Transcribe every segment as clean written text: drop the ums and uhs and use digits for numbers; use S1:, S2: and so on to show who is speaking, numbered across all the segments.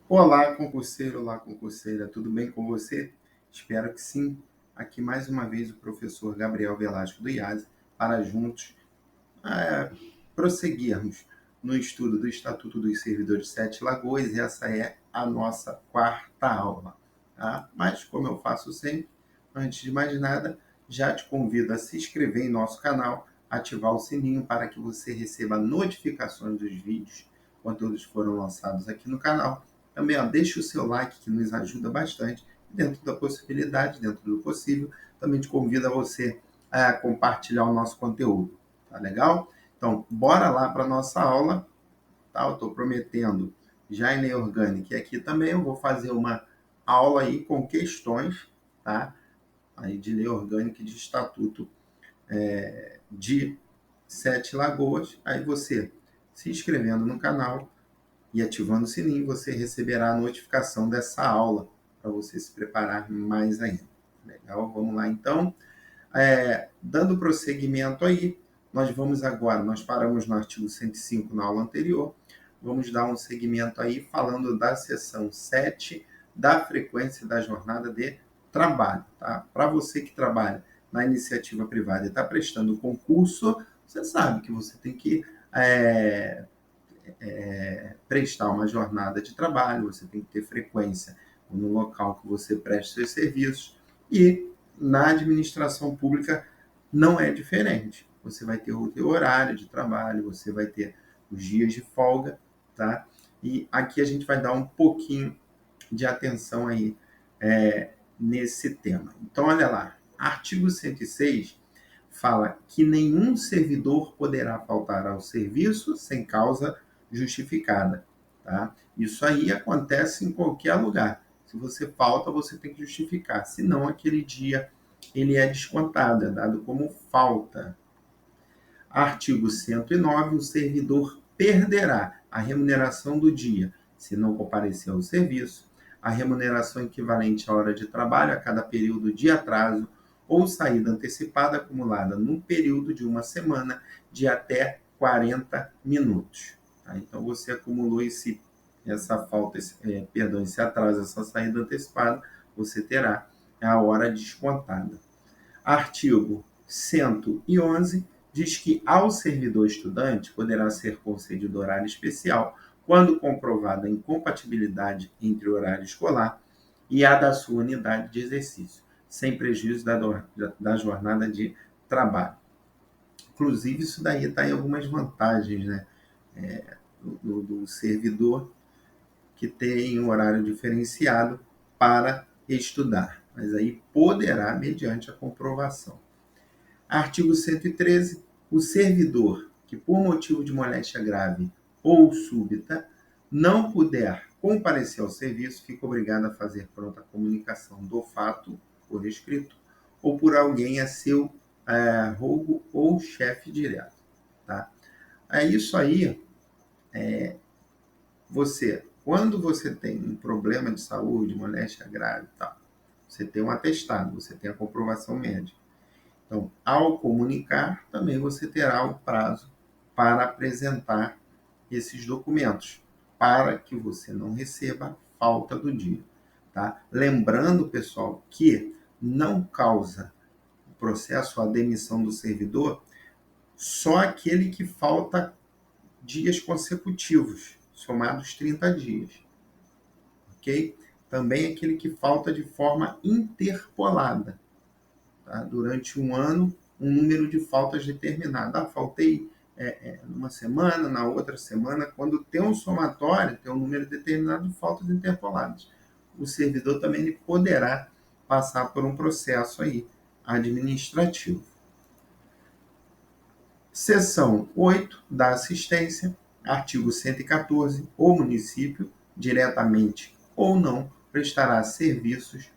S1: Olá, concurseira, tudo bem com você? Espero que sim. Aqui mais uma vez o professor Gabriel Velasco do IASE para juntos é, prosseguirmos no estudo do Estatuto dos Servidores de Sete Lagoas e essa é a nossa quarta aula. Tá? Mas, como eu faço sempre, antes de mais nada, já te convido a se inscrever em nosso canal, ativar o sininho para que você receba notificações dos vídeos quando eles foram lançados aqui no canal. Também deixe o seu like, que nos ajuda bastante, dentro da possibilidade, dentro do possível. Também te convido a você a compartilhar o nosso conteúdo. Tá legal? Então, bora lá para a nossa aula. Tá? Eu estou prometendo já em lei orgânica. E aqui também eu vou fazer uma aula aí com questões, tá? Aí de lei orgânica e de estatuto de Sete Lagoas. Aí você se inscrevendo no canal e ativando o sininho, você receberá a notificação dessa aula para você se preparar mais ainda. Legal? Vamos lá então. Dando prosseguimento aí, nós paramos no artigo 105 na aula anterior, vamos dar um segmento aí falando da seção 7 da frequência da jornada de trabalho. Tá? Para você que trabalha na iniciativa privada e está prestando concurso, você sabe que você tem que prestar uma jornada de trabalho, você tem que ter frequência no local que você presta seus serviços e na administração pública não é diferente. Você vai ter o seu horário de trabalho, você vai ter os dias de folga, tá? E aqui a gente vai dar um pouquinho de atenção aí nesse tema. Então, olha lá, artigo 106 fala que nenhum servidor poderá faltar ao serviço sem causa justificada. Tá? Isso aí acontece em qualquer lugar. Se você falta, você tem que justificar. Senão, aquele dia ele é descontado, é dado como falta. Artigo 109. O servidor perderá a remuneração do dia se não comparecer ao serviço, a remuneração equivalente à hora de trabalho a cada período de atraso ou saída antecipada acumulada num período de uma semana de até 40 minutos. Tá? Então, você acumulou essa falta, esse atraso, essa saída antecipada, você terá a hora descontada. Artigo 111 diz que ao servidor estudante poderá ser concedido horário especial quando comprovada a incompatibilidade entre o horário escolar e a da sua unidade de exercício, sem prejuízo da jornada de trabalho. Inclusive, isso daí está em algumas vantagens, né? Do servidor que tem um horário diferenciado para estudar, mas aí poderá, mediante a comprovação. Artigo 113. O servidor que, por motivo de moléstia grave ou súbita, não puder comparecer ao serviço, fica obrigado a fazer pronta comunicação do fato, por escrito, ou por alguém a seu rogo ou chefe direto. Tá? É isso aí. Quando você tem um problema de saúde, moléstia grave, tá? Você tem um atestado, você tem a comprovação médica. Então, ao comunicar, também você terá o prazo para apresentar esses documentos, para que você não receba falta do dia. Tá? Lembrando, pessoal, que não causa o processo a demissão do servidor só aquele que falta dias consecutivos, somados 30 dias. Ok? Também aquele que falta de forma interpolada. Tá? Durante um ano, um número de faltas determinado. Faltei numa semana, na outra semana. Quando tem um somatório, tem um número determinado de faltas interpoladas. O servidor também ele poderá passar por um processo aí administrativo. Seção 8 da assistência, artigo 114. O município, diretamente ou não, prestará serviços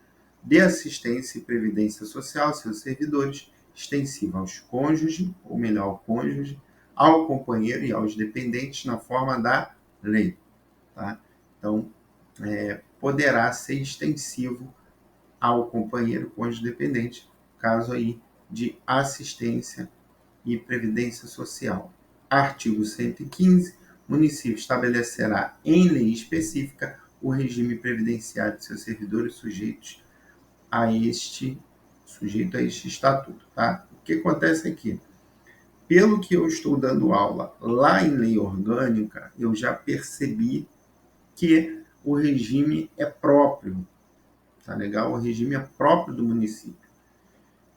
S1: de assistência e previdência social aos seus servidores, extensiva aos cônjuges, ou melhor, ao cônjuge, ao companheiro e aos dependentes na forma da lei. Tá? Então, poderá ser extensivo ao companheiro, cônjuge, dependente, caso aí de assistência e previdência social. Artigo 115. O município estabelecerá em lei específica o regime previdenciário de seus servidores sujeito a este estatuto, tá? O que acontece aqui? Pelo que eu estou dando aula lá em lei orgânica, eu já percebi que o regime é próprio, tá legal? O regime é próprio do município.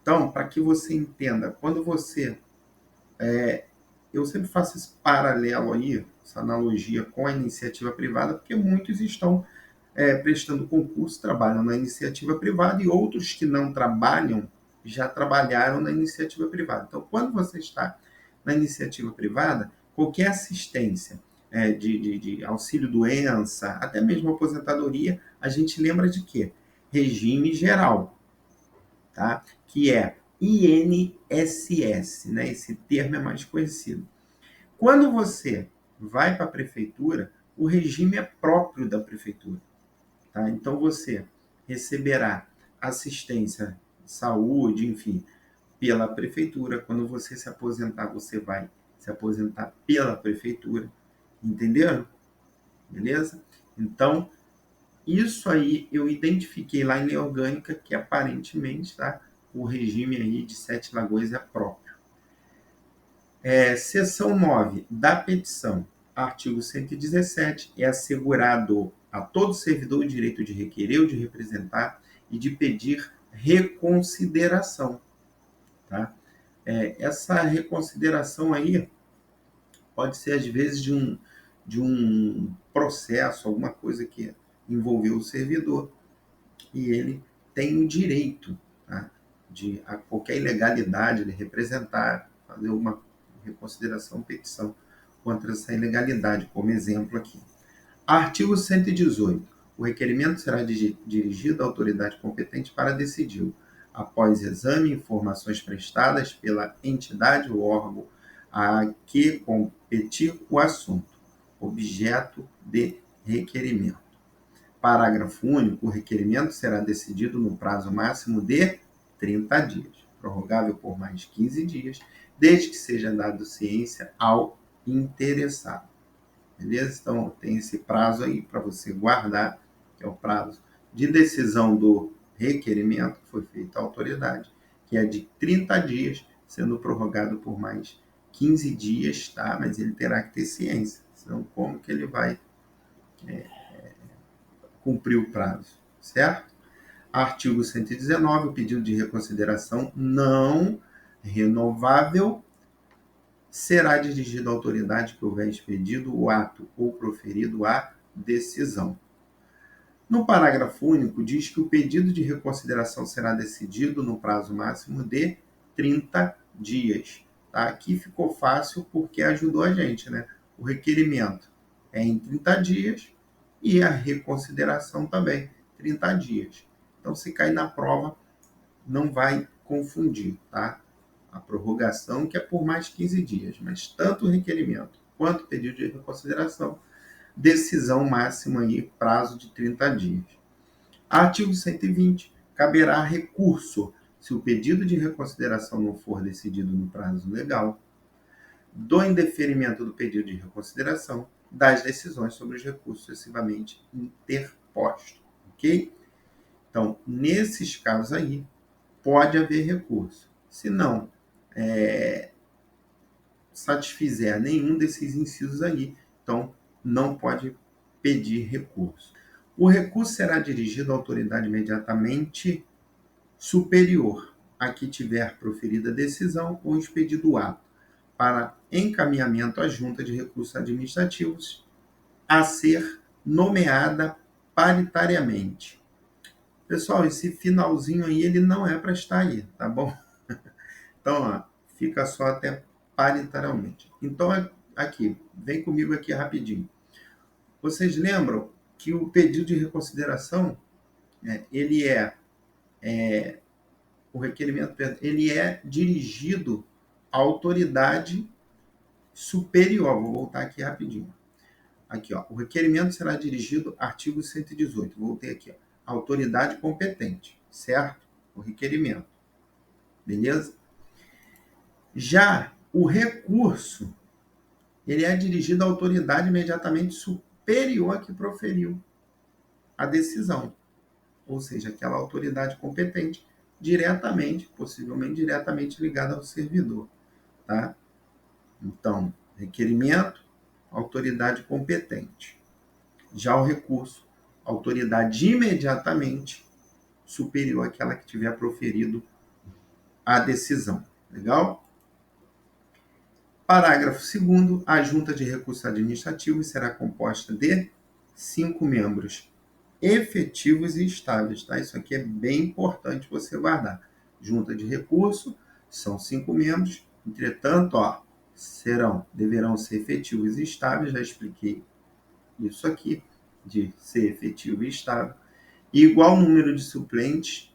S1: Então, para que você entenda, quando você... eu sempre faço esse paralelo aí, essa analogia com a iniciativa privada, porque muitos estão prestando concurso, trabalham na iniciativa privada, e outros que não trabalham já trabalharam na iniciativa privada. Então, quando você está na iniciativa privada, qualquer assistência de auxílio-doença, até mesmo aposentadoria, a gente lembra de quê? Regime geral, tá? Que é INSS, né? Esse termo é mais conhecido. Quando você vai para a prefeitura, o regime é próprio da prefeitura. Tá? Então, você receberá assistência, saúde, enfim, pela prefeitura. Quando você se aposentar, você vai se aposentar pela prefeitura. Entenderam? Beleza? Então, isso aí eu identifiquei lá em lei orgânica que aparentemente, tá? O regime aí de Sete Lagoas é próprio. Seção 9 da petição, artigo 117, é assegurado a todo servidor o direito de requerer ou de representar e de pedir reconsideração. Tá? Essa reconsideração aí pode ser, às vezes, de um processo, alguma coisa que envolveu o servidor, e ele tem o direito, tá, de a qualquer ilegalidade de representar, fazer uma reconsideração, petição contra essa ilegalidade, como exemplo aqui. Artigo 118. O requerimento será dirigido à autoridade competente para decidir, após exame e informações prestadas pela entidade ou órgão a que competir o assunto, objeto de requerimento. Parágrafo único. O requerimento será decidido no prazo máximo de 30 dias, prorrogável por mais 15 dias, desde que seja dado ciência ao interessado. Beleza? Então, tem esse prazo aí para você guardar, que é o prazo de decisão do requerimento que foi feito à autoridade, que é de 30 dias, sendo prorrogado por mais 15 dias, tá? Mas ele terá que ter ciência, senão como que ele vai cumprir o prazo, certo? Artigo 119, o pedido de reconsideração não renovável será dirigido à autoridade que houver expedido o ato ou proferido a decisão. No parágrafo único, diz que o pedido de reconsideração será decidido no prazo máximo de 30 dias. Tá? Aqui ficou fácil porque ajudou a gente, né? O requerimento é em 30 dias e a reconsideração também, 30 dias. Então, se cair na prova, não vai confundir, tá? A prorrogação, que é por mais 15 dias, mas tanto o requerimento quanto o pedido de reconsideração, decisão máxima aí, prazo de 30 dias. Artigo 120. Caberá recurso se o pedido de reconsideração não for decidido no prazo legal, do indeferimento do pedido de reconsideração, das decisões sobre os recursos sucessivamente interpostos. Ok? Então, nesses casos aí, pode haver recurso. Se não satisfizer nenhum desses incisos aí, então não pode pedir recurso. O recurso será dirigido à autoridade imediatamente superior a que tiver proferida a decisão ou expedido o ato, para encaminhamento à junta de recursos administrativos a ser nomeada paritariamente. Pessoal, esse finalzinho aí, ele não é para estar aí, tá bom? Então, ó, fica só até paritariamente. Então, aqui, vem comigo aqui rapidinho. Vocês lembram que o pedido de reconsideração, ele o requerimento, ele é dirigido à autoridade superior. Vou voltar aqui rapidinho. Aqui, ó, o requerimento será dirigido, artigo 118. Voltei aqui, ó, autoridade competente, certo? O requerimento. Beleza? Já o recurso, ele é dirigido à autoridade imediatamente superior a que proferiu a decisão, ou seja, aquela autoridade competente diretamente, possivelmente diretamente ligada ao servidor, tá? Então, requerimento, autoridade competente. Já o recurso, autoridade imediatamente superior àquela que tiver proferido a decisão. Legal? Parágrafo 2º. A junta de recursos administrativos será composta de 5 membros efetivos e estáveis. Tá? Isso aqui é bem importante você guardar. Junta de recurso são 5 membros, entretanto, deverão ser efetivos e estáveis, já expliquei isso aqui, de ser efetivo e estável, e igual número de suplentes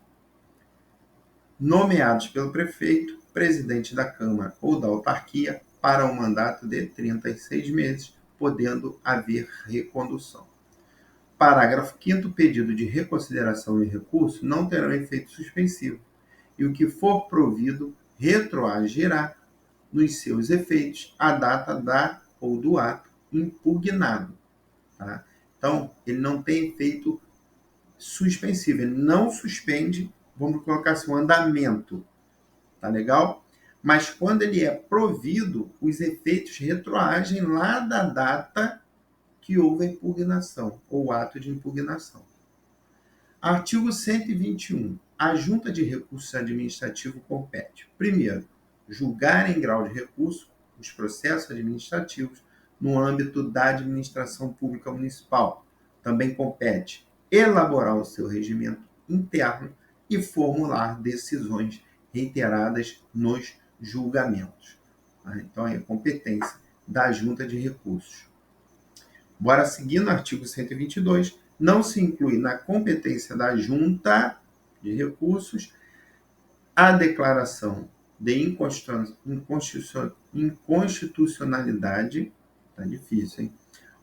S1: nomeados pelo prefeito, presidente da Câmara ou da autarquia, para um mandato de 36 meses, podendo haver recondução. Parágrafo 5º. Pedido de reconsideração e recurso não terão efeito suspensivo, e o que for provido retroagirá nos seus efeitos a data do ato impugnado. Tá? Então, ele não tem efeito suspensivo, ele não suspende, vamos colocar assim, um andamento. Tá legal? Mas quando ele é provido, os efeitos retroagem lá da data que houve a impugnação, ou ato de impugnação. Artigo 121. A Junta de Recursos Administrativos compete, primeiro, julgar em grau de recurso os processos administrativos no âmbito da administração pública municipal. Também compete elaborar o seu regimento interno e formular decisões reiteradas nos julgamentos. Então, é competência da Junta de Recursos. Bora seguir no artigo 122. Não se inclui na competência da Junta de Recursos a declaração de inconstitucionalidade, tá difícil, hein?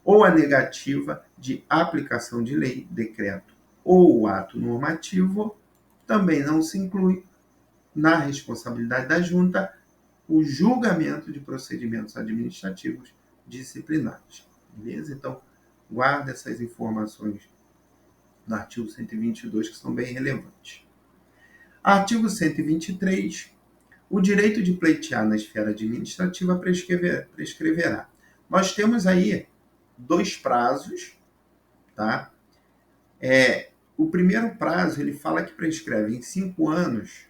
S1: Ou a negativa de aplicação de lei, decreto ou ato normativo. Também não se inclui na responsabilidade da Junta o julgamento de procedimentos administrativos disciplinares. Beleza? Então, guarda essas informações do artigo 122, que são bem relevantes. Artigo 123. O direito de pleitear na esfera administrativa prescreverá. Nós temos aí 2 prazos, tá? O primeiro prazo, ele fala que prescreve em 5 anos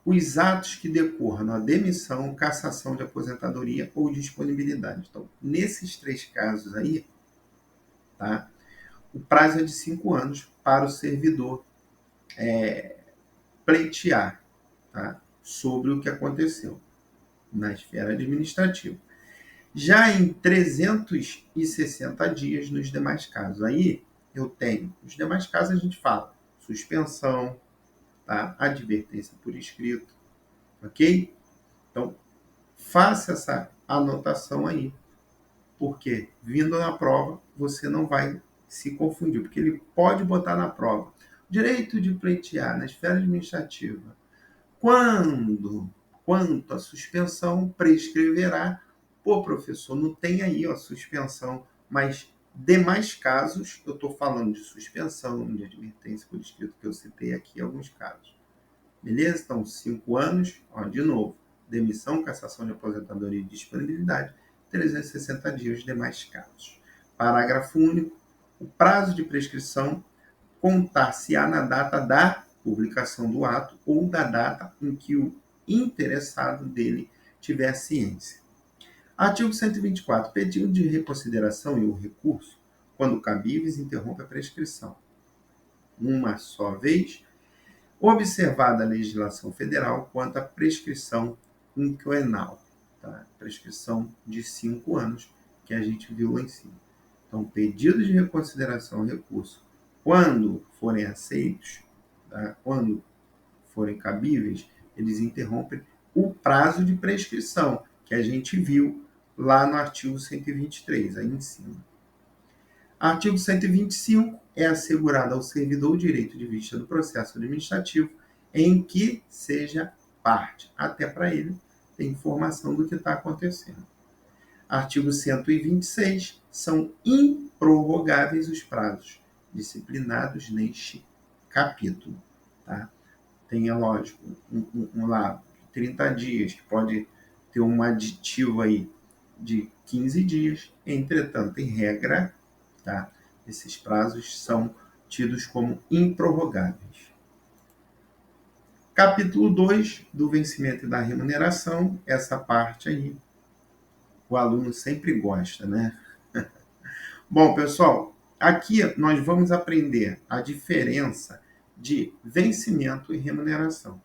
S1: os atos que decorram na demissão, cassação de aposentadoria ou disponibilidade. Então, nesses 3 casos aí, tá? O prazo é de 5 anos para o servidor pleitear, tá? Sobre o que aconteceu na esfera administrativa. Já em 360 dias nos demais casos. Aí eu tenho, nos demais casos a gente fala suspensão, tá? Advertência por escrito, ok? Então, faça essa anotação aí, porque vindo na prova você não vai se confundir, porque ele pode botar na prova direito de pleitear na esfera administrativa quanto à suspensão prescreverá. Pô, professor, não tem aí a suspensão, mas demais casos, eu estou falando de suspensão, de advertência por escrito, que eu citei aqui alguns casos. Beleza? Então, 5 anos, de novo, demissão, cassação de aposentadoria e disponibilidade, 360 dias os demais casos. Parágrafo único. O prazo de prescrição contar-se-á na data da publicação do ato ou da data em que o interessado dele tiver ciência. Artigo 124. Pedido de reconsideração e o recurso, quando cabíveis, interrompe a prescrição. Uma só vez, observada a legislação federal quanto à prescrição quinquenal, tá? Prescrição de 5 anos, que a gente viu lá em cima. Então, pedido de reconsideração e recurso, quando forem aceitos, tá? Quando forem cabíveis, eles interrompem o prazo de prescrição, que a gente viu lá no artigo 123, aí em cima. Artigo 125. É assegurado ao servidor o direito de vista do processo administrativo em que seja parte. Até para ele ter informação do que está acontecendo. Artigo 126, são improrrogáveis os prazos disciplinados neste capítulo. Tá? Tem, é lógico, lá 30 dias, que pode ter um aditivo aí de 15 dias. Entretanto, em regra, tá? Esses prazos são tidos como improrrogáveis. Capítulo 2, do vencimento e da remuneração, essa parte aí, o aluno sempre gosta, né? Bom, pessoal, aqui nós vamos aprender a diferença de vencimento e remuneração,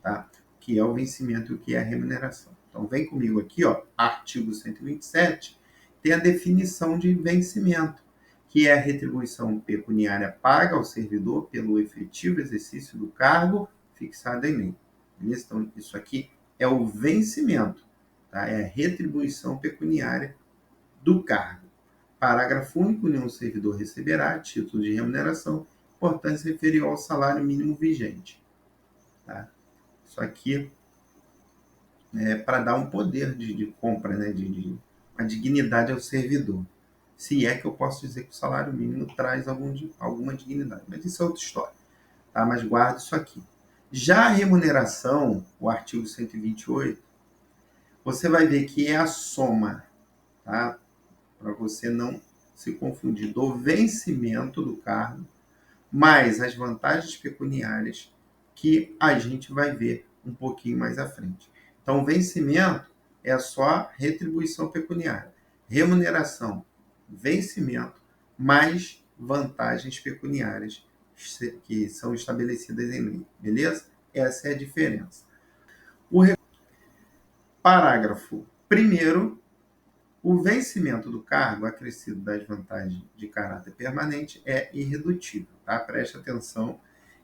S1: tá? O que é o vencimento e o que é a remuneração. Então, vem comigo aqui, ó, artigo 127, tem a definição de vencimento, que é a retribuição pecuniária paga ao servidor pelo efetivo exercício do cargo fixado em lei. Beleza? Então, isso aqui é o vencimento, tá? É a retribuição pecuniária do cargo. Parágrafo único, nenhum servidor receberá, a título de remuneração, importância inferior ao salário mínimo vigente. Tá? Isso aqui é para dar um poder de compra, né? Uma dignidade ao servidor. Se é que eu posso dizer que o salário mínimo traz alguma dignidade. Mas isso é outra história. Tá? Mas guarda isso aqui. Já a remuneração, o artigo 128, você vai ver que é a soma, tá? Para você não se confundir, do vencimento do cargo, mais as vantagens pecuniárias que a gente vai ver um pouquinho mais à frente. Então, vencimento é só retribuição pecuniária. Remuneração, vencimento, mais vantagens pecuniárias que são estabelecidas em lei. Beleza? Essa é a diferença. Parágrafo 1º. O vencimento do cargo acrescido das vantagens de caráter permanente é irredutível. Tá? Preste atenção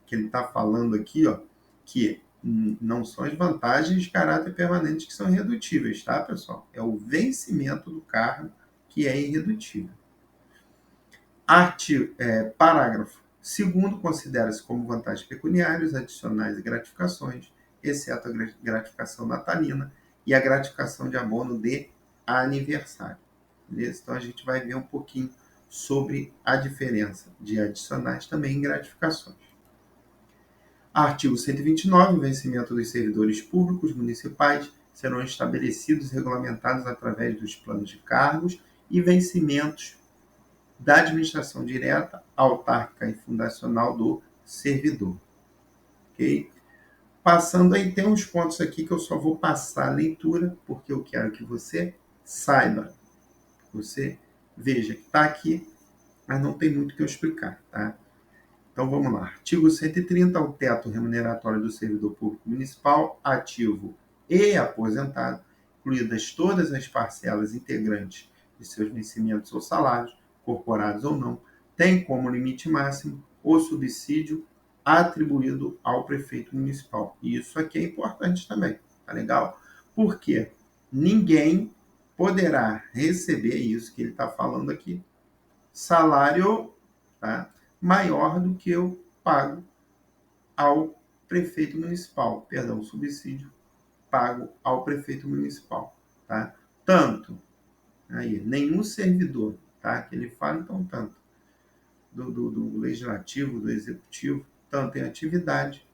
S1: que ele está falando aqui, ó, que não são as vantagens de caráter permanente que são irredutíveis, tá, pessoal? É o vencimento do cargo que é irredutível. Parágrafo 2º, considera-se como vantagens pecuniárias, adicionais e gratificações, exceto a gratificação natalina e a gratificação de abono de aniversário. Beleza? Então, a gente vai ver um pouquinho sobre a diferença de adicionais também em gratificações. Artigo 129, o vencimento dos servidores públicos municipais serão estabelecidos e regulamentados através dos planos de cargos e vencimentos da administração direta, autárquica e fundacional do servidor. Ok? Passando aí, tem uns pontos aqui que eu só vou passar a leitura, porque eu quero que você saiba. Você veja que está aqui, mas não tem muito o que eu explicar, tá? Então vamos lá. Artigo 130, o teto remuneratório do servidor público municipal, ativo e aposentado, incluídas todas as parcelas integrantes de seus vencimentos ou salários, corporados ou não, tem como limite máximo o subsídio atribuído ao prefeito municipal. E isso aqui é importante também, tá legal? Porque ninguém poderá receber isso que ele está falando aqui, salário, tá, maior do que eu pago ao prefeito municipal, perdão, subsídio pago ao prefeito municipal, tá? Tanto, aí, nenhum servidor, tá, que ele fala, então, tanto do legislativo, do executivo, tanto em atividade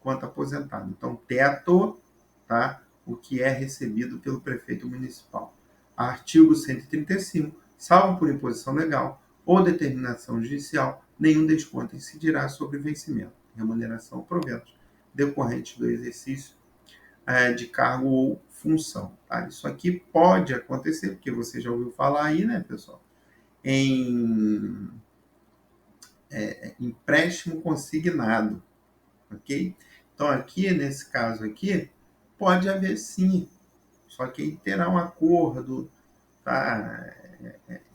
S1: quanto aposentado. Então, teto, tá, o que é recebido pelo prefeito municipal. Artigo 135, salvo por imposição legal ou determinação judicial, nenhum desconto incidirá sobre vencimento, remuneração ou proventos decorrentes do exercício de cargo ou função. Tá? Isso aqui pode acontecer, porque você já ouviu falar aí, né, pessoal, em empréstimo consignado, ok? Então, aqui, nesse caso aqui, pode haver sim, só que aí terá um acordo, tá?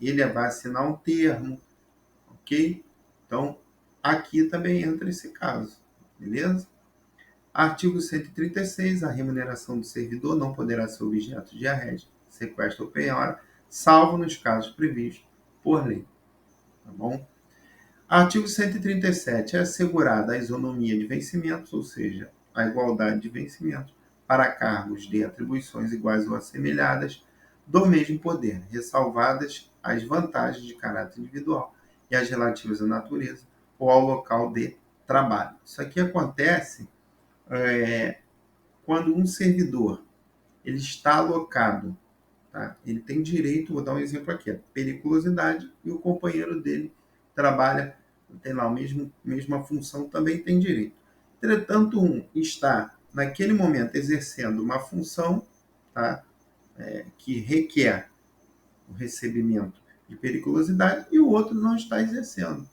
S1: Ele vai assinar um termo, ok? Então, aqui também entra esse caso, beleza? Artigo 136, a remuneração do servidor não poderá ser objeto de arresto, sequestro ou penhora, salvo nos casos previstos por lei, tá bom? Artigo 137, é assegurada a isonomia de vencimentos, ou seja, a igualdade de vencimentos, para cargos de atribuições iguais ou assemelhadas, do mesmo poder, ressalvadas as vantagens de caráter individual e as relativas à natureza ou ao local de trabalho. Isso aqui acontece quando um servidor ele está alocado, tá? Ele tem direito, vou dar um exemplo aqui, a periculosidade, e o companheiro dele trabalha, tem lá a mesma função, também tem direito. Entretanto, um está, naquele momento, exercendo uma função, tá? Que requer o recebimento de periculosidade e o outro não está exercendo.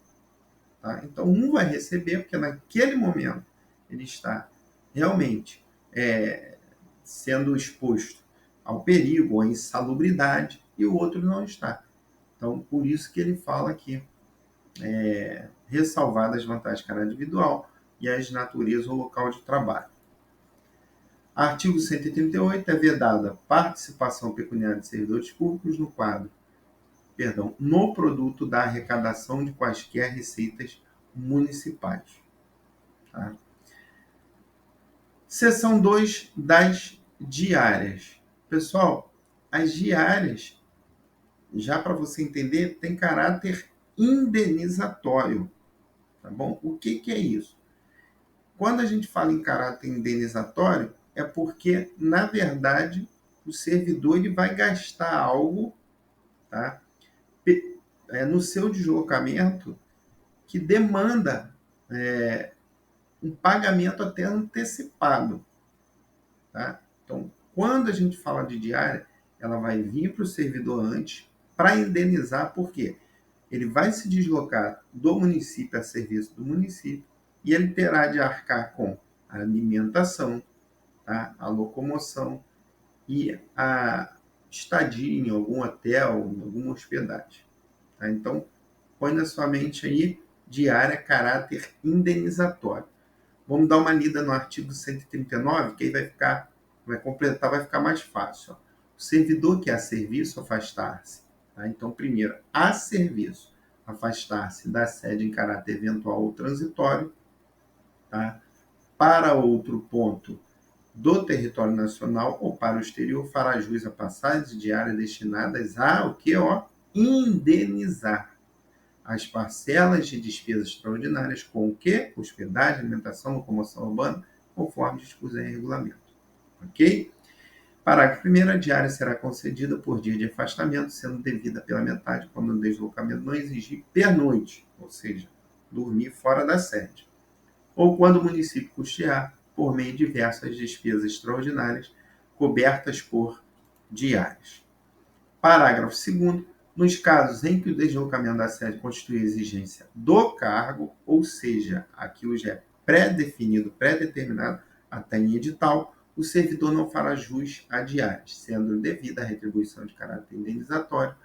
S1: Tá? Então, um vai receber, porque naquele momento ele está realmente sendo exposto ao perigo, à insalubridade, e o outro não está. Então, por isso que ele fala aqui, ressalvadas as vantagens de caráter individual e as naturezas ou local de trabalho. Artigo 138, é vedada a participação pecuniária de servidores públicos no produto da arrecadação de quaisquer receitas municipais. Tá? Seção 2 das diárias. Pessoal, as diárias, já para você entender, tem caráter indenizatório. Tá bom? O que é isso? Quando a gente fala em caráter indenizatório, é porque, na verdade, o servidor ele vai gastar algo, tá? No seu deslocamento que demanda um pagamento até antecipado. Tá? Então, quando a gente fala de diária, ela vai vir para o servidor antes para indenizar, por quê? Ele vai se deslocar do município a serviço do município e ele terá de arcar com a alimentação, tá? A locomoção e a estadia em algum hotel, em alguma hospedagem. Tá? Então, põe na sua mente aí, diária, caráter indenizatório. Vamos dar uma lida no artigo 139, que aí vai completar, vai ficar mais fácil. Ó. O servidor que é a serviço, afastar-se. Tá? Então, primeiro, a serviço, afastar-se da sede em caráter eventual ou transitório, tá? Para outro ponto do território nacional ou para o exterior, fará jus a passagens diárias destinadas a o que? Indenizar as parcelas de despesas extraordinárias com o quê? Hospedagem, alimentação, locomoção urbana, conforme dispuser em regulamento. Ok? Parágrafo 1º, a diária será concedida por dia de afastamento, sendo devida pela metade quando o deslocamento não exigir pernoite, ou seja, dormir fora da sede, ou quando o município custear por meio de diversas despesas extraordinárias cobertas por diárias. Parágrafo 2º, nos casos em que o deslocamento da sede constitui exigência do cargo, ou seja, aquilo já é pré-definido, pré-determinado até em edital, o servidor não fará jus a diárias, sendo devida a retribuição de caráter indenizatório,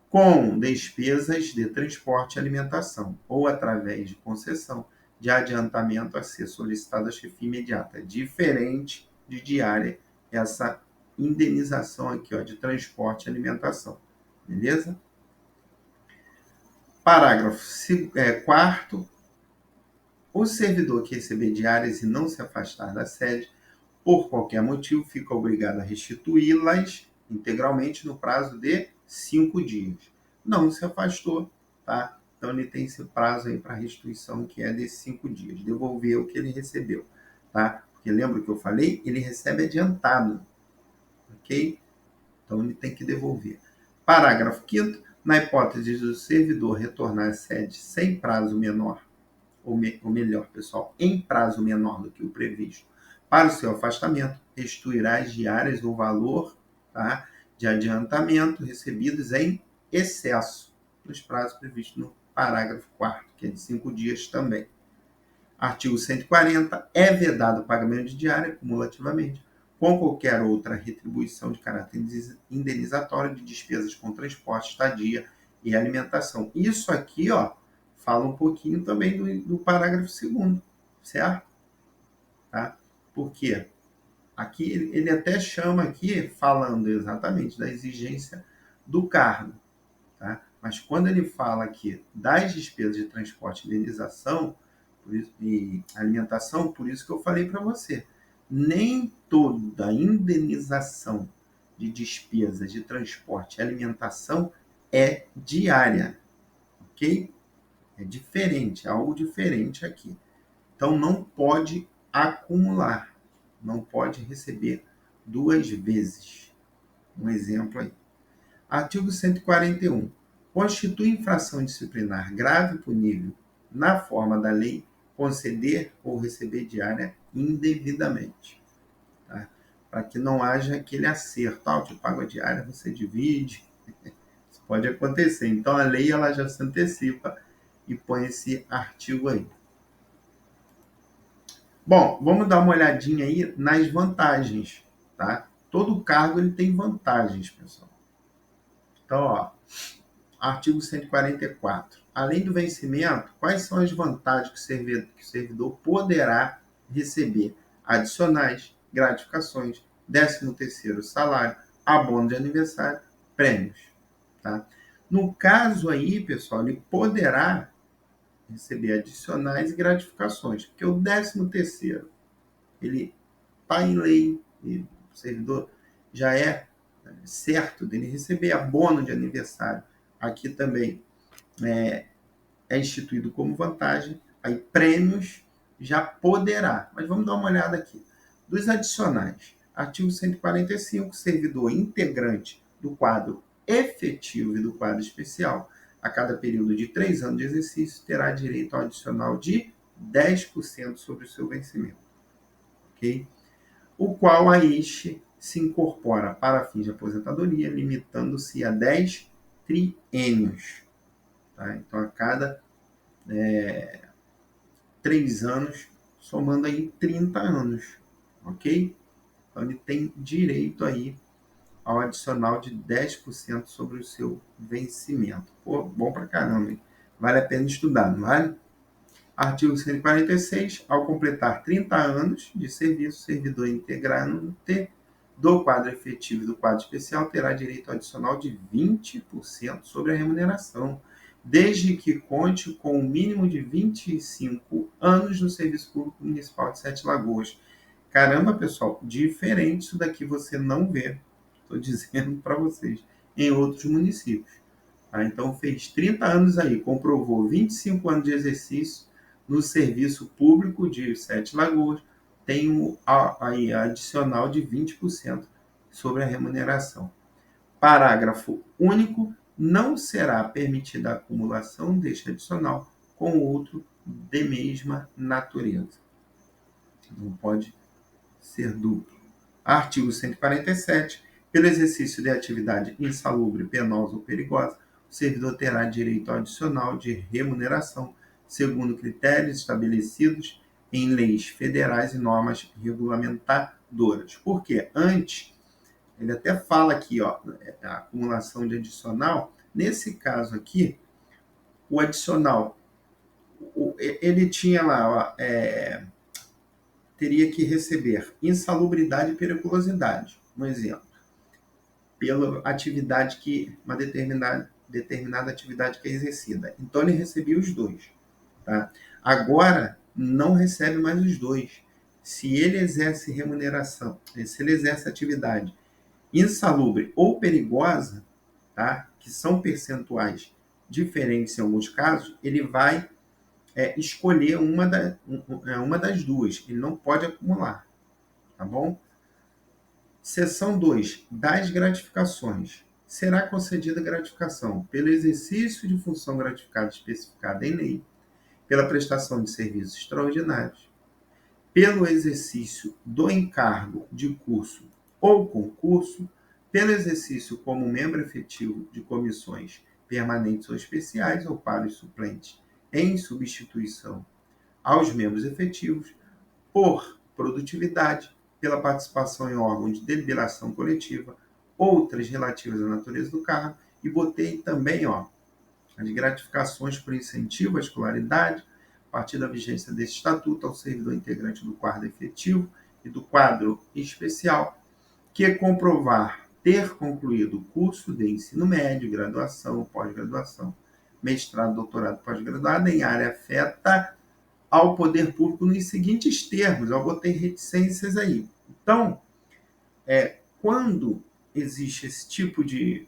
S1: com despesas de transporte e alimentação, ou através de concessão de adiantamento a ser solicitado a chefia imediata. Diferente de diária, essa indenização aqui de transporte e alimentação. Beleza? Parágrafo 4º. O servidor que receber diárias e não se afastar da sede, por qualquer motivo, fica obrigado a restituí-las integralmente no prazo de 5 dias. Não se afastou, tá? Então ele tem esse prazo aí para restituição, que é de 5 dias. Devolver o que ele recebeu, tá? Porque lembra que eu falei? Ele recebe adiantado, ok? Então ele tem que devolver. Parágrafo 5º. Na hipótese do servidor retornar à sede sem prazo menor, ou melhor, pessoal, em prazo menor do que o previsto, para o seu afastamento, restituirá as diárias ou valor, tá, de adiantamento recebidos em excesso, nos prazos previstos no parágrafo 4º, que é de 5 dias também. Artigo 140. É vedado o pagamento de diária cumulativamente com qualquer outra retribuição de caráter indenizatório de despesas com transporte, estadia e alimentação. Isso aqui, fala um pouquinho também do parágrafo 2º, certo? Tá? Por quê? Aqui ele até chama aqui, falando exatamente da exigência do cargo, tá? Mas quando ele fala aqui das despesas de transporte e indenização e alimentação, por isso que eu falei para você, nem toda indenização de despesas de transporte e alimentação é diária, ok? É diferente, é algo diferente aqui. Então, não pode acumular, não pode receber duas vezes. Um exemplo aí. Artigo 141. Constitui infração disciplinar grave e punível, na forma da lei, conceder ou receber diária indevidamente. Tá? Para que não haja aquele acerto. Eu te pago a diária, você divide. Isso pode acontecer. Então, a lei ela já se antecipa e põe esse artigo aí. Bom, vamos dar uma olhadinha aí nas vantagens, tá? Todo cargo ele tem vantagens, pessoal. Então, ó, artigo 144. Além do vencimento, quais são as vantagens que o servidor poderá receber? Adicionais, gratificações, 13º salário, abono de aniversário, prêmios, tá? No caso aí, pessoal, ele poderá receber adicionais e gratificações, porque o 13º ele está em lei, e o servidor já é certo dele receber abono de aniversário. Aqui também é instituído como vantagem, aí prêmios já poderá. Mas vamos dar uma olhada aqui. Dos adicionais, artigo 145, servidor integrante do quadro efetivo e do quadro especial, a cada período de 3 anos de exercício, terá direito ao adicional de 10% sobre o seu vencimento. Ok? O qual a este se incorpora para fins de aposentadoria, limitando-se a 10 triênios. Tá? Então, a cada 3 anos, somando aí 30 anos. Ok? Então, ele tem direito aí ao adicional de 10% sobre o seu vencimento. Pô, bom pra caramba, hein? Vale a pena estudar, não vale? Artigo 146. Ao completar 30 anos de serviço, o servidor integrante do quadro efetivo e do quadro especial terá direito adicional de 20% sobre a remuneração, desde que conte com o mínimo de 25 anos no Serviço Público Municipal de Sete Lagoas. Caramba, pessoal, diferente isso daqui você não vê, estou dizendo para vocês, em outros municípios. Tá? Então, fez 30 anos aí, comprovou 25 anos de exercício no Serviço Público de Sete Lagoas, tem aí adicional de 20% sobre a remuneração. Parágrafo único. Não será permitida a acumulação deste adicional com outro de mesma natureza. Não pode ser duplo. Artigo 147. Pelo exercício de atividade insalubre, penosa ou perigosa, o servidor terá direito ao adicional de remuneração segundo critérios estabelecidos em leis federais e normas regulamentadoras. Por quê? Antes, ele até fala aqui, ó, a acumulação de adicional. Nesse caso aqui, o adicional, ele tinha lá, teria que receber insalubridade e periculosidade, um exemplo, pela atividade uma determinada atividade que é exercida. Então, ele recebia os dois. Tá? Agora, não recebe mais os dois. Se ele exerce remuneração, se ele exerce atividade insalubre ou perigosa, tá? Que são percentuais diferentes em alguns casos, ele vai escolher uma das duas. Ele não pode acumular. Tá bom? Seção 2. Das gratificações. Será concedida gratificação pelo exercício de função gratificada especificada em lei, pela prestação de serviços extraordinários, pelo exercício do encargo de curso ou concurso, pelo exercício como membro efetivo de comissões permanentes ou especiais ou pares suplentes em substituição aos membros efetivos, por produtividade, pela participação em órgãos de deliberação coletiva, outras relativas à natureza do cargo, e botei também, ó, as gratificações por incentivo à escolaridade, a partir da vigência desse estatuto, ao servidor integrante do quadro efetivo e do quadro especial, que comprovar ter concluído o curso de ensino médio, graduação, pós-graduação, mestrado, doutorado, pós-graduado em área afeta ao poder público nos seguintes termos. Eu botei reticências aí. Então, quando existe esse tipo de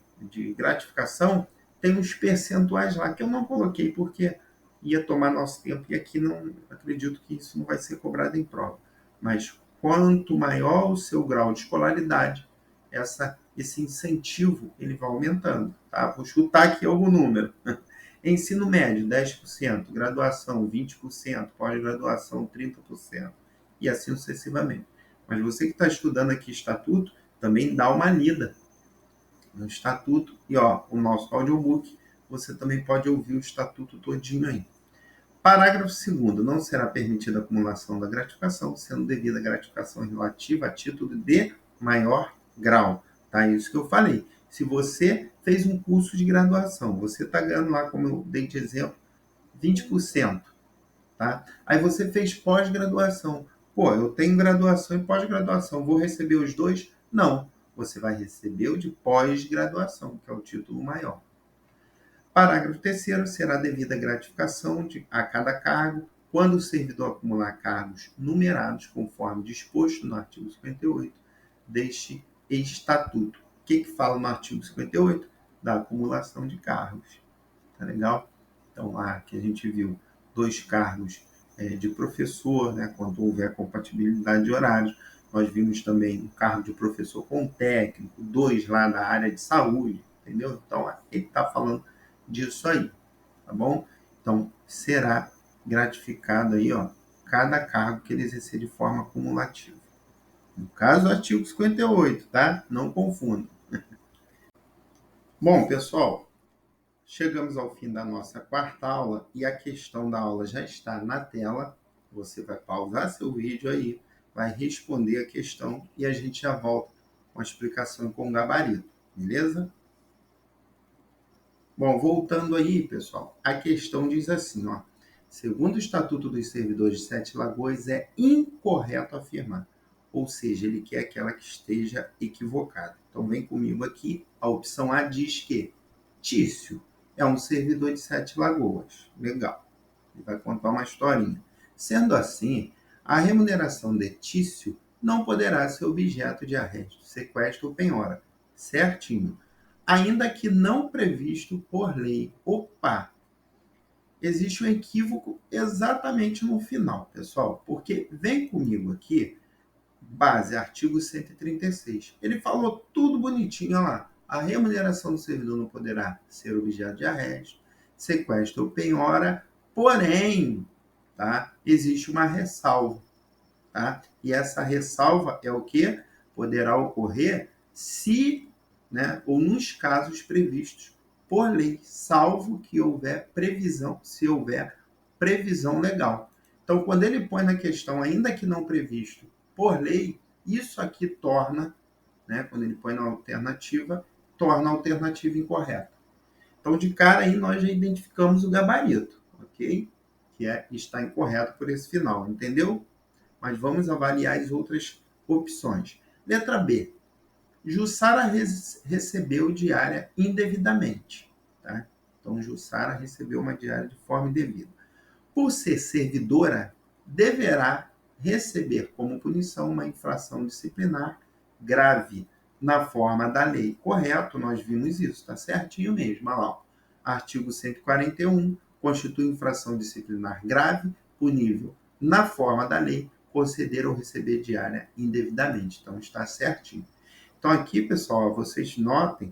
S1: gratificação, tem uns percentuais lá que eu não coloquei porque ia tomar nosso tempo e aqui não acredito que isso não vai ser cobrado em prova. Mas quanto maior o seu grau de escolaridade, esse incentivo ele vai aumentando. Tá? Vou chutar aqui algum número. Ensino médio, 10%, graduação, 20%, pós-graduação, 30%, e assim sucessivamente. Mas você que está estudando aqui estatuto, também dá uma lida no estatuto. E o nosso audiobook, você também pode ouvir o estatuto todinho aí. Parágrafo 2º. Não será permitida a acumulação da gratificação, sendo devida a gratificação relativa a título de maior grau. Tá? Isso que eu falei. Se você fez um curso de graduação, você está ganhando lá, como eu dei de exemplo, 20%. Tá? Aí você fez pós-graduação. Pô, eu tenho graduação e pós-graduação, vou receber os dois? Não, você vai receber o de pós-graduação, que é o título maior. Parágrafo 3º. Será devida gratificação a cada cargo quando o servidor acumular cargos numerados conforme disposto no artigo 58 deste estatuto. O que fala no artigo 58? Da acumulação de cargos. Tá legal? Então, lá que a gente viu 2 cargos de professor, né, quando houver compatibilidade de horários. Nós vimos também um cargo de professor com técnico, 2 lá da área de saúde, entendeu? Então, ele está falando disso aí, tá bom? Então, será gratificado aí, cada cargo que ele exercer de forma acumulativa. No caso, o artigo 58, tá? Não confunda. Bom, pessoal, chegamos ao fim da nossa 4ª aula e a questão da aula já está na tela. Você vai pausar seu vídeo aí, vai responder a questão e a gente já volta com a explicação com gabarito, beleza? Bom, voltando aí, pessoal, a questão diz assim, segundo o Estatuto dos Servidores de Sete Lagoas, é incorreto afirmar, ou seja, ele quer aquela que esteja equivocada. Então, vem comigo aqui, a opção A diz que Tício é um servidor de Sete Lagoas. Legal. Ele vai contar uma historinha. Sendo assim, a remuneração de Tício não poderá ser objeto de arresto, sequestro ou penhora. Certinho. Ainda que não previsto por lei. Opa! Existe um equívoco exatamente no final, pessoal. Porque vem comigo aqui, base, artigo 136. Ele falou tudo bonitinho, olha lá. A remuneração do servidor não poderá ser objeto de arresto, sequestro ou penhora, porém, tá? Existe uma ressalva, tá? E essa ressalva é o que poderá ocorrer se, né, ou nos casos previstos por lei, salvo que houver previsão, se houver previsão legal. Então, quando ele põe na questão, ainda que não previsto por lei, isso aqui torna, né, quando ele põe na alternativa, torna a alternativa incorreta. Então, de cara aí, nós já identificamos o gabarito, ok? Que está incorreto por esse final, entendeu? Mas vamos avaliar as outras opções. Letra B. Jussara recebeu diária indevidamente. Tá? Então, Jussara recebeu uma diária de forma indevida. Por ser servidora, deverá receber como punição uma infração disciplinar grave na forma da lei. Correto, nós vimos isso, está certinho mesmo. Olha lá, artigo 141, constitui infração disciplinar grave, punível na forma da lei, conceder ou receber diária indevidamente. Então, está certinho. Então, aqui, pessoal, vocês notem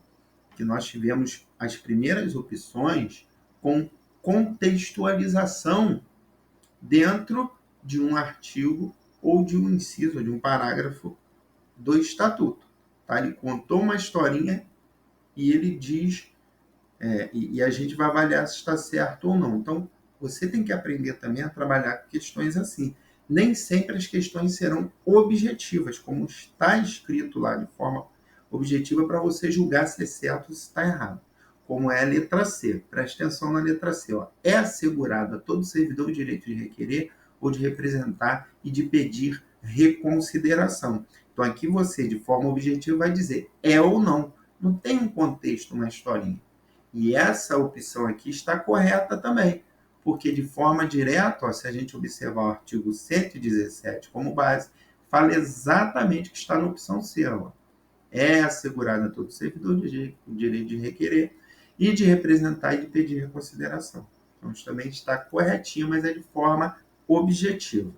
S1: que nós tivemos as primeiras opções com contextualização dentro de um artigo ou de um inciso, ou de um parágrafo do Estatuto. Tá? Ele contou uma historinha e ele diz, e a gente vai avaliar se está certo ou não. Então, você tem que aprender também a trabalhar com questões assim. Nem sempre as questões serão objetivas, como está escrito lá de forma objetiva para você julgar se é certo ou se está errado. Como é a letra C. Preste atenção na letra C. É assegurado a todo servidor o direito de requerer ou de representar e de pedir reconsideração. Então, aqui você, de forma objetiva, vai dizer é ou não. Não tem um contexto, uma historinha. E essa opção aqui está correta também, porque de forma direta, se a gente observar o artigo 117 como base, fala exatamente o que está na opção C. é assegurado a todo servidor o direito de requerer e de representar e de pedir reconsideração. Então, justamente está corretinho, mas é de forma objetiva.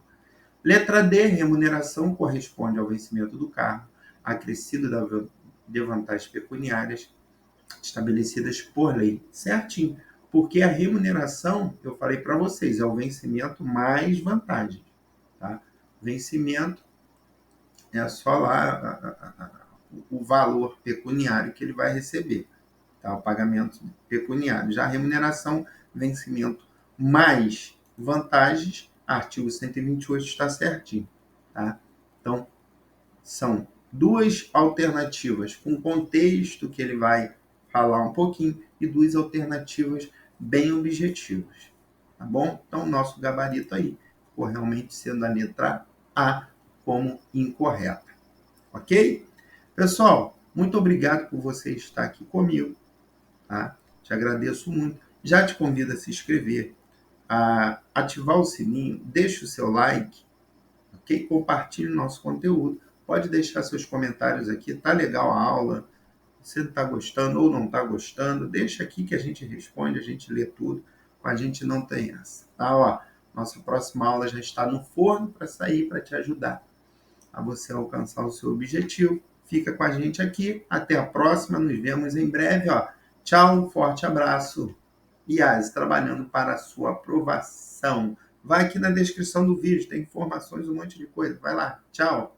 S1: Letra D, remuneração corresponde ao vencimento do cargo, acrescido de vantagens pecuniárias estabelecidas por lei. Certinho. Porque a remuneração, eu falei para vocês, é o vencimento mais vantagem. Tá? Vencimento é só lá o valor pecuniário que ele vai receber. Tá? O pagamento pecuniário. Já a remuneração, vencimento mais vantagens, artigo 128 está certinho. Tá? Então, são duas alternativas com contexto que ele vai falar um pouquinho e duas alternativas bem objetivas. Tá bom? Então, o nosso gabarito aí ficou realmente sendo a letra A como incorreta. Ok? Pessoal, muito obrigado por você estar aqui comigo. Tá? Te agradeço muito. Já te convido a se inscrever, a ativar o sininho, deixe o seu like, ok? Compartilhe o nosso conteúdo. Pode deixar seus comentários aqui. Tá legal a aula? Você está gostando ou não está gostando? Deixa aqui que a gente responde, a gente lê tudo. Com a gente não tem essa. Tá? Ó, nossa próxima aula já está no forno para sair, para te ajudar a você alcançar o seu objetivo. Fica com a gente aqui. Até a próxima. Nos vemos em breve. Ó. Tchau, um forte abraço. IAS, trabalhando para a sua aprovação. Vai aqui na descrição do vídeo, tem informações, um monte de coisa. Vai lá. Tchau.